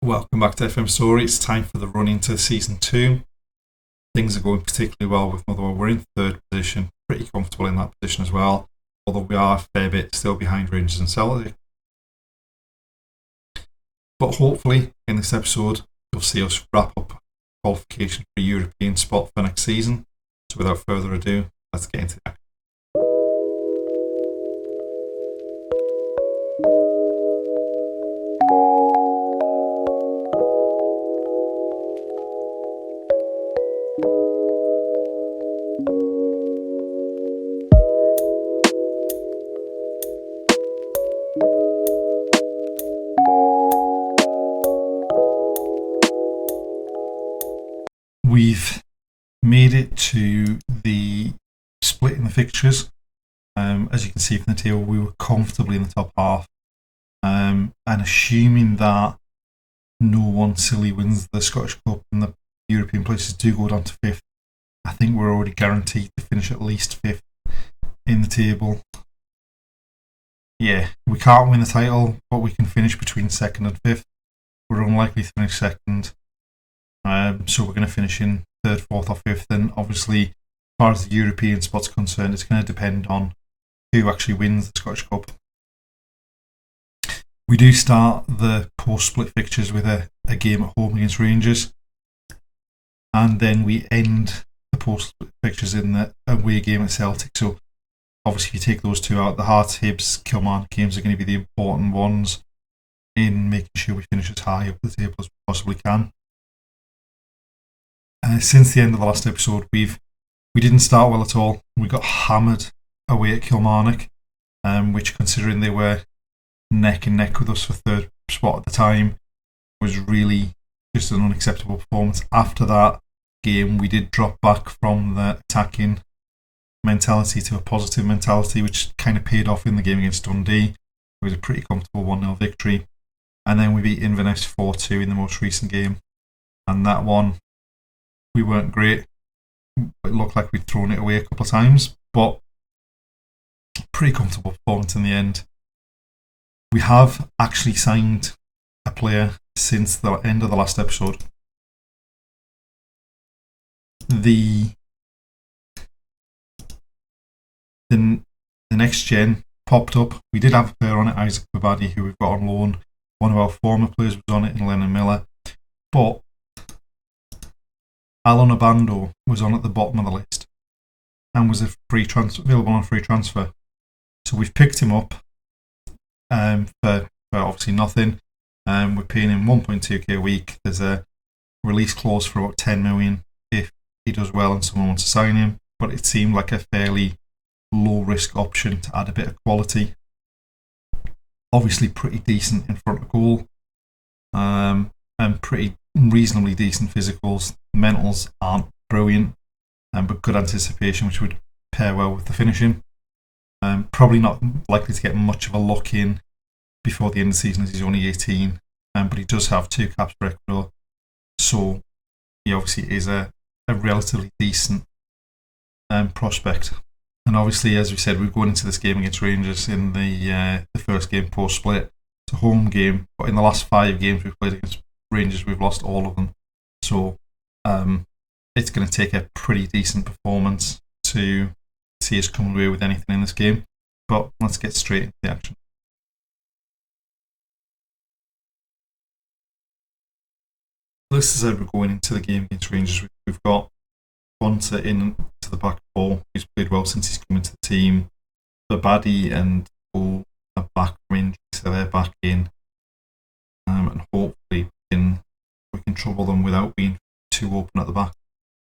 Welcome back to FM Storey. It's time for the run into season 2. Things are going particularly well with Motherwell. We're in third position, pretty comfortable in that position as well, although we are a fair bit still behind Rangers and Celtic. But hopefully in this episode you'll see us wrap up qualification for a European spot for next season. So without further ado, let's get into that. We've made it to the split in the fixtures. As you can see from the table, we were comfortably in the top half. And assuming that no one silly wins the Scottish Cup and the European places do go down to 5th, I think we're already guaranteed to finish at least 5th in the table. Yeah, we can't win the title, but we can finish between 2nd and 5th. We're unlikely to finish 2nd. So we're going to finish in 3rd, 4th or 5th, and obviously as far as the European spot's concerned, it's going to depend on who actually wins the Scottish Cup. We do start the post-split fixtures with a game at home against Rangers, and then we end the post-split fixtures in the away game at Celtic. So obviously if you take those two out, the Hearts, Hibs, Kilmarnock games are going to be the important ones in making sure we finish as high up the table as we possibly can. Since the end of the last episode, we didn't start well at all. We got hammered away at Kilmarnock, which, considering they were neck and neck with us for 3rd spot at the time, was really just an unacceptable performance. After that game, we did drop back from the attacking mentality to a positive mentality, which kind of paid off in the game against Dundee. It was a pretty comfortable 1-0 victory. And then we beat Inverness 4-2 in the most recent game. And that one, we weren't great. It looked like we'd thrown it away a couple of times, but pretty comfortable performance in the end. We have actually signed a player since the end of the last episode. The next gen popped up. We did have a player on it, Isaac Babadi, who we've got on loan. One of our former players was on it, in Lennon Miller. But Alan Obando was on at the bottom of the list and was available on a free transfer. So we've picked him up for obviously nothing. We're paying him 1.2k a week. There's a release clause for about 10 million if he does well and someone wants to sign him. But it seemed like a fairly low risk option to add a bit of quality. Obviously pretty decent in front of goal, and pretty reasonably decent physicals. Mentals aren't brilliant, but good anticipation, which would pair well with the finishing. Probably not likely to get much of a look in before the end of the season, as he's only 18, but he does have 2 caps for Ecuador, so he obviously is a relatively decent prospect. And obviously, as we said, we're going into this game against Rangers in the first game post-split. It's a home game, but in the last 5 games we've played against Rangers, we've lost all of them. So it's going to take a pretty decent performance to see us come away with anything in this game. But let's get straight into the action. This is how we're going into the game against Rangers. We've got Bonta in to the back 4, who's played well since he's come into the team. Babadi and Cole are back from injury, so they're back in. And hopefully we can trouble them without being too open at the back.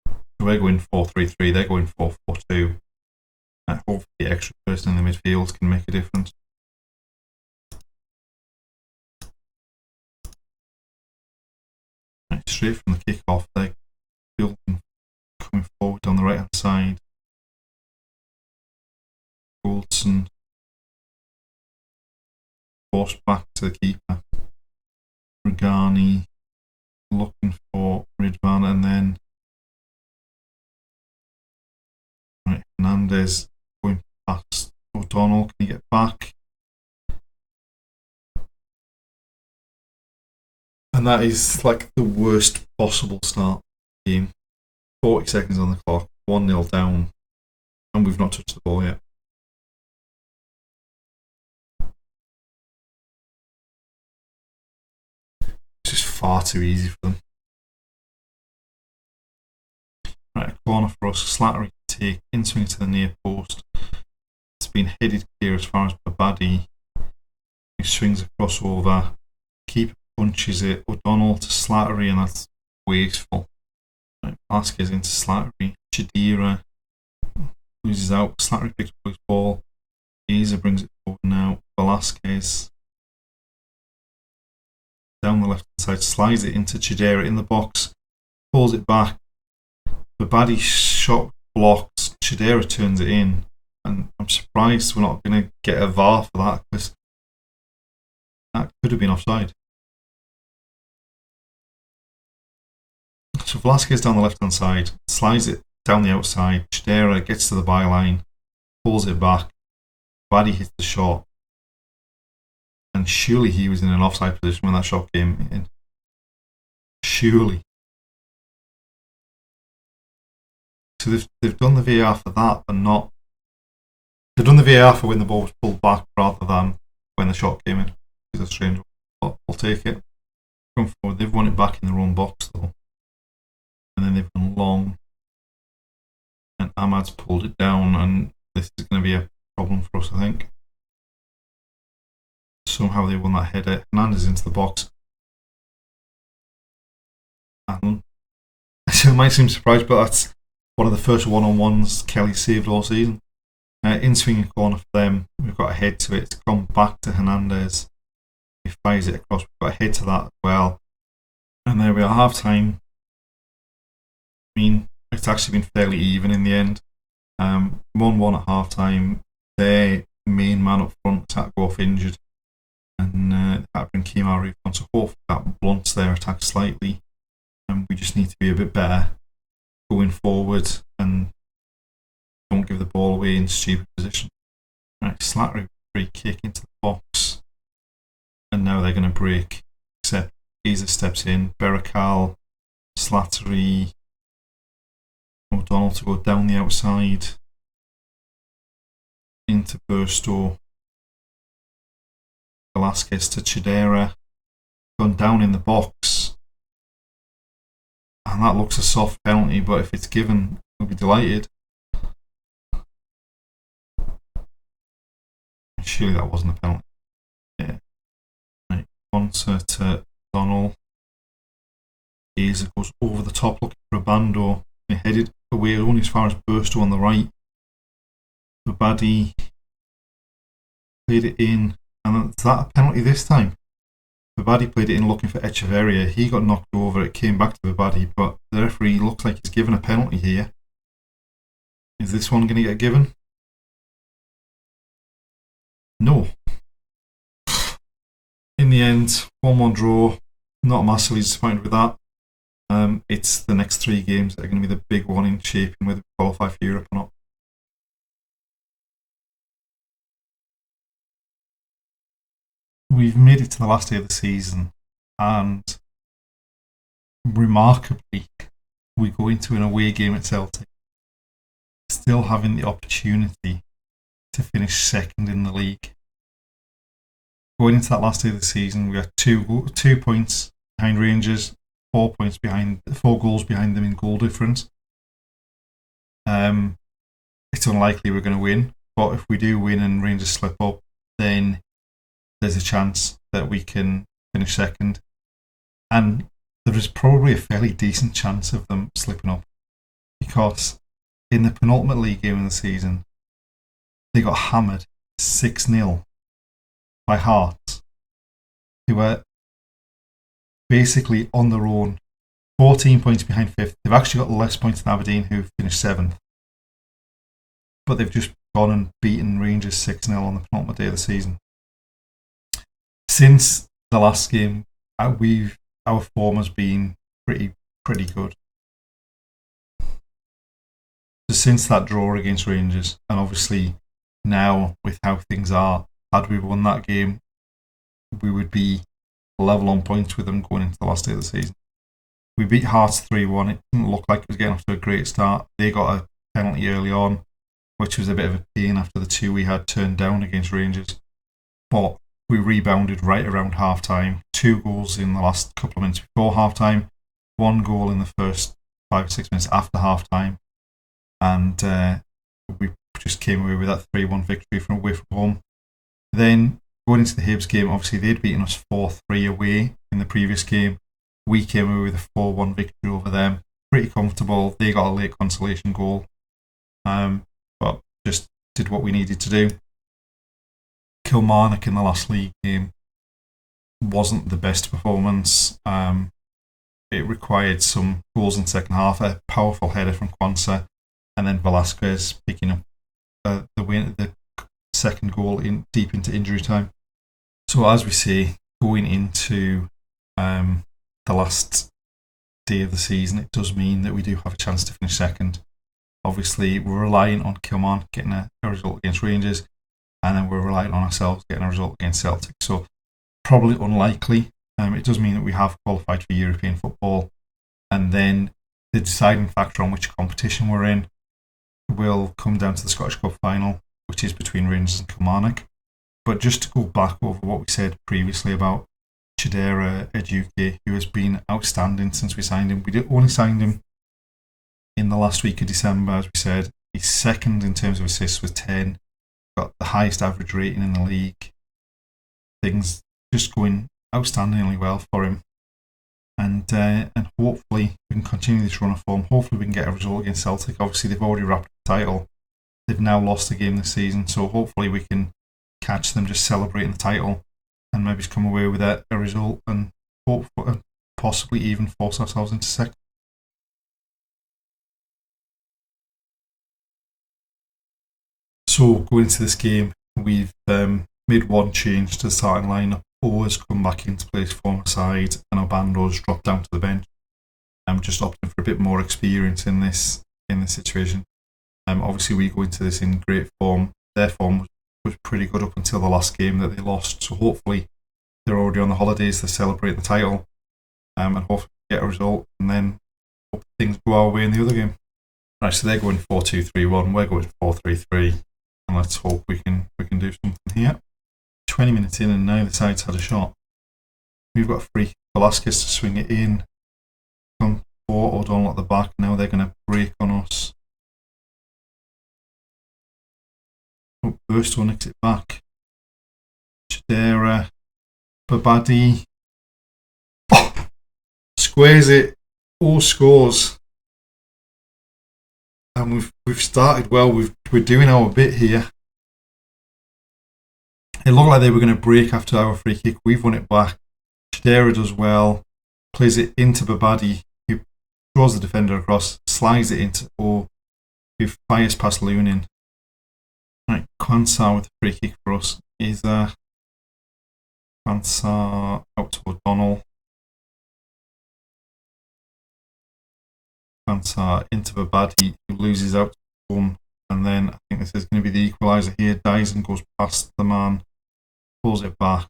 So we're going 4-3-3, they're going 4-4-2. Hopefully the extra person in the midfield can make a difference. Right, straight from the kick-off, they're building, coming forward on the right hand side. Goldson forced back to the keeper. Regani looking for Ridvan, and then Hernandez going past O'Donnell. Can he get back? And that is like the worst possible start game. 40 seconds on the clock, 1-0 down, and we've not touched the ball yet. It's just far too easy for them. Right, a corner for us. Slattery take, in swing to the near post. It's been headed clear as far as Babadi. He swings across over. Keeper punches it. O'Donnell to Slattery, and that's wasteful. Right, Vasquez into Slattery. Chidira loses out. Slattery picks up his ball. Eza brings it forward now. Velasquez down the left hand side, slides it into Chidera in the box, pulls it back. Babadi shot blocks. Chidera turns it in, and I'm surprised we're not going to get a VAR for that, because that could have been offside. So Velasquez down the left hand side, slides it down the outside. Chidera gets to the byline, pulls it back. Babadi hits the shot, and surely he was in an offside position when that shot came in. Surely. So they've done the VAR for that, but not. They've done the VAR for when the ball was pulled back rather than when the shot came in. It's a strange one, but we'll take it. Going forward, they've won it back in their own box though, and then they've gone long, and Ahmad's pulled it down, and this is going to be a problem for us, I think. Somehow they won that header. Hernandez into the box. And I might seem surprised, but that's one of the first one-on-ones Kelly saved all season. In swinging corner for them. We've got a head to it. It's gone back to Hernandez. He fires it across. We've got a head to that as well. And there we are, half time. I mean, it's actually been fairly even in the end. 1-1 at half time. Their main man up front had to go off injured, and had to bring Kemar on, so hopefully that blunts their attack slightly, and we just need to be a bit better going forward and don't give the ball away in stupid position. Right, Slattery free kick into the box, and now they're going to break, except Eza steps in. Berrakal, Slattery, O'Donnell to go down the outside into Burstow. Velasquez to Chidera, gone down in the box, and that looks a soft penalty, but if it's given, we'll be delighted. Surely that wasn't a penalty. Yeah. Right, Bonser to Donald. Eza goes over the top looking for a bando. They headed away only as far as Burstow on the right. Babadi played it in, and is that a penalty this time? Babadi played it in looking for Echeverria. He got knocked over. It came back to Babadi, but the referee looks like he's given a penalty here. Is this one going to get given? No. In the end, 1-1 draw. Not massively disappointed with that. It's the next 3 games that are going to be the big one in shaping whether we qualify for Europe or not. We've made it to the last day of the season, and remarkably, we go into an away game at Celtic, still having the opportunity to finish second in the league. Going into that last day of the season, we are 2 points behind Rangers, 4 goals behind them in goal difference. It's unlikely we're going to win, but if we do win and Rangers slip up, then there's a chance that we can finish second, and there is probably a fairly decent chance of them slipping up, because in the penultimate league game of the season they got hammered 6-0 by Hearts, who were basically on their own, 14 points behind 5th. They've actually got less points than Aberdeen, who finished 7th, but they've just gone and beaten Rangers 6-0 on the penultimate day of the season. Since the last game, our form has been pretty good. So since that draw against Rangers, and obviously now with how things are, had we won that game, we would be level on points with them going into the last day of the season. We beat Hearts 3-1. It didn't look like it was getting off to a great start. They got a penalty early on, which was a bit of a pain after the 2 we had turned down against Rangers. But we rebounded right around half time. 2 goals in the last couple of minutes before half time, 1 goal in the first 5 or 6 minutes after half time. And we just came away with that 3-1 victory from away from home. Then going into the Hibs game, obviously they'd beaten us 4-3 away in the previous game. We came away with a 4-1 victory over them. Pretty comfortable. They got a late consolation goal. But just did what we needed to do. Kilmarnock in the last league game wasn't the best performance. It required some goals in the second half, a powerful header from Kwanzaa, and then Velasquez picking up the second goal deep into injury time. So as we say, going into the last day of the season, it does mean that we do have a chance to finish second. Obviously, we're relying on Kilmarnock getting a result against Rangers, and then we're relying on ourselves getting a result against Celtic. So probably unlikely. It does mean that we have qualified for European football, and then the deciding factor on which competition we're in will come down to the Scottish Cup final, which is between Rangers and Kilmarnock. But just to go back over what we said previously about Chidera Ejuke, who has been outstanding since we signed him. We only signed him in the last week of December, as we said. He's second in terms of assists with 10. Got the highest average rating in the league. Things just going outstandingly well for him. And hopefully we can continue this run of form. Hopefully we can get a result against Celtic. Obviously they've already wrapped the title. They've now lost a game this season, so hopefully we can catch them just celebrating the title and maybe just come away with a result and possibly even force ourselves into second. So going into this game, we've made one change to the starting lineup. O's come back into play his former side, and Obando's dropped down to the bench. I'm just opting for a bit more experience in this situation. Obviously, we go into this in great form. Their form was pretty good up until the last game that they lost. So hopefully, they're already on the holidays to celebrate the title, and hopefully get a result, and then hope things go our way in the other game. Right, so they're going 4-2-3-1. We're going 4-3-3, and let's hope we can do something here. 20 minutes in, and neither side's had a shot. We've got a free Velasquez to swing it in. Come for O'Donnell at the back. Now they're going to break on us. Oh, Burstow nicks it back. Chidera, Babadi. Oh, squares it. All scores. And we've started well. We're doing our bit here. It looked like they were going to break after our free kick. We've won it back. Chidera does well. Plays it into Babadi, who draws the defender across, slides it into O, who fires past Lunin. Right, Kwanzaa with the free kick for us. Is Kwanzaa out to O'Donnell. Kwanzaa into Babadi, who loses out to one. And then I think this is going to be the equaliser here. Dyson goes past the man, pulls it back.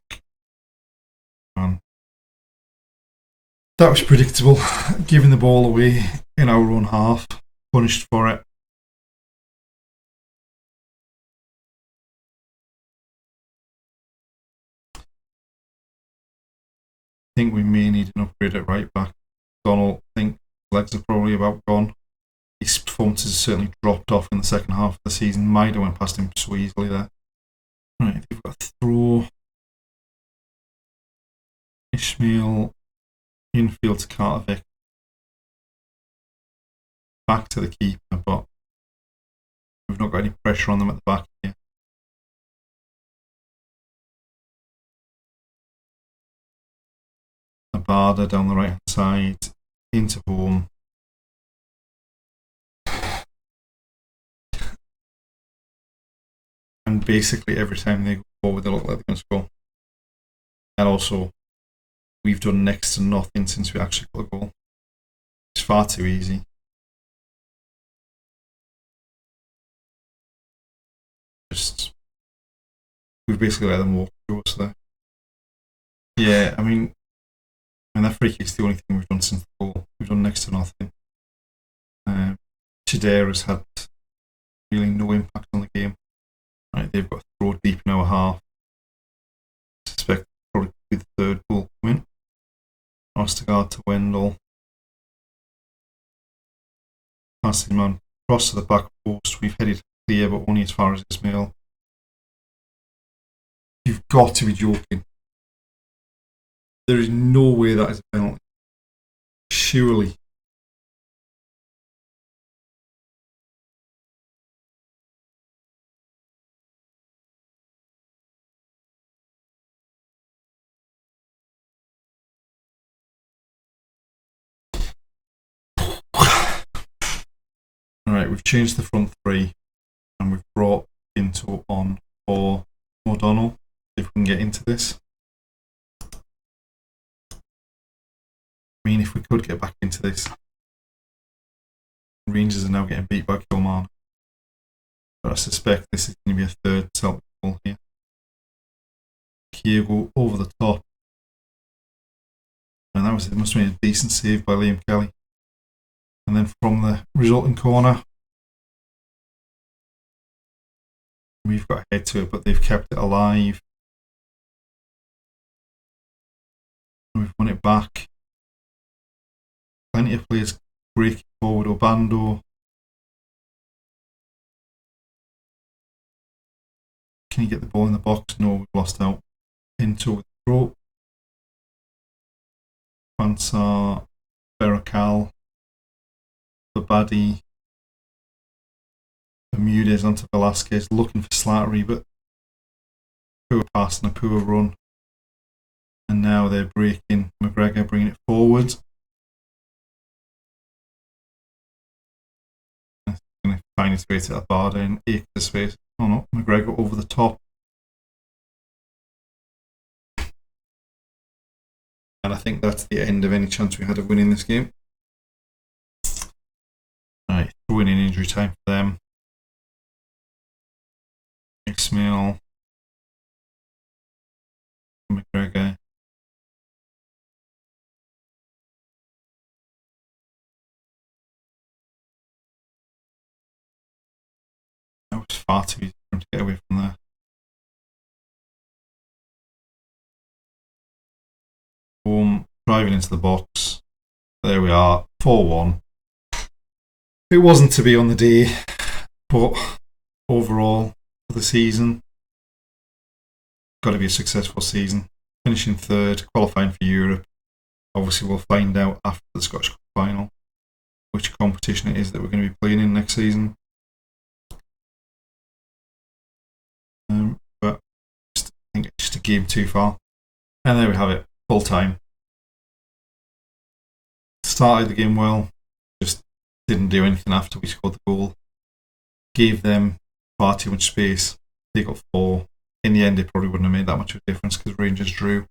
And that was predictable. Giving the ball away in our own half. Punished for it. I think we may need an upgrade at right back. Donald, I think legs are probably about gone. His performance has certainly dropped off in the second half of the season. Maida went past him so easily there. Right, they've got a throw. Ishmael infield to Kartovic. Back to the keeper, but we've not got any pressure on them at the back here. Abada down the right hand side, into home. And basically every time they go forward, they look like they're going to score. And also, we've done next to nothing since we actually got the goal. It's far too easy. We've basically let them walk through us there. Yeah, I mean, I mean, that free kick's the only thing we've done since the goal. We've done next to nothing. Chidera's had really no impact on the game. Right, they've got to throw deep in our half. I suspect probably be the third goal win. Ostergaard to Wendell. Passing man cross to the back post. We've headed clear, but only as far as Ismail. You've got to be joking. There is no way that is a penalty. Surely. Alright, we've changed the front three and we've brought Pinto on for O'Donnell. If we can get into this. I mean, if we could get back into this. Rangers are now getting beat by Kilmarnock. But I suspect this is going to be a third Celtic goal here. Kyogo over the top. And that was, it must have been a decent save by Liam Kelly. And then from the resulting corner, we've got to head to it, but they've kept it alive. We've won it back. Plenty of players breaking forward. Obando. Can you get the ball in the box? No, we've lost out. Pinto with the throw. Pansar, Berrocal, Babadi, Bermudez onto Velasquez, looking for Slattery, but poor pass and a poor run. And now they're breaking. McGregor bringing it forward. Going to find his way to Abada and ache the space. Oh no, McGregor over the top. And I think that's the end of any chance we had of winning this game. Right, throwing in injury time for them. Ismail. McGregor. That was far too easy for him to get away from there. Boom, driving into the box. There we are, 4-1. It wasn't to be on the day, but overall for the season, got to be a successful season. Finishing third, qualifying for Europe. Obviously, we'll find out after the Scottish Cup final which competition it is that we're going to be playing in next season. But I think it's just a game too far. And there we have it, full time. Started the game well, just didn't do anything after we scored the goal. Gave them far too much space. They got 4. In the end, it probably wouldn't have made that much of a difference because Rangers drew.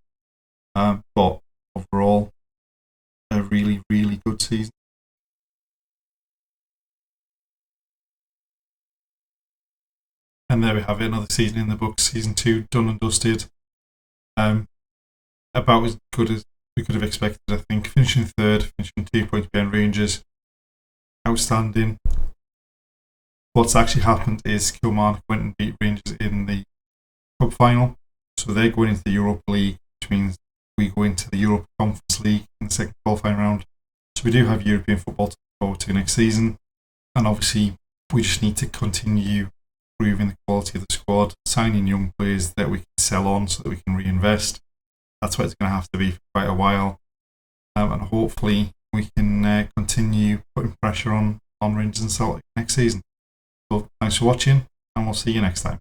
But overall, a really, really good season. And there we have it, another season in the books, season 2, done and dusted. About as good as we could have expected, I think. Finishing third, finishing 2 points behind Rangers. Outstanding. What's actually happened is Kilmarnock went and beat Rangers in the Cup final. So they're going into the Europa League, which means we go into the Europa Conference League in the second qualifying round. So we do have European football to look forward to next season. And obviously, we just need to continue improving the quality of the squad, signing young players that we can sell on so that we can reinvest. That's what it's going to have to be for quite a while. And hopefully we can continue putting pressure on Rangers and Celtic next season. So thanks for watching, and we'll see you next time.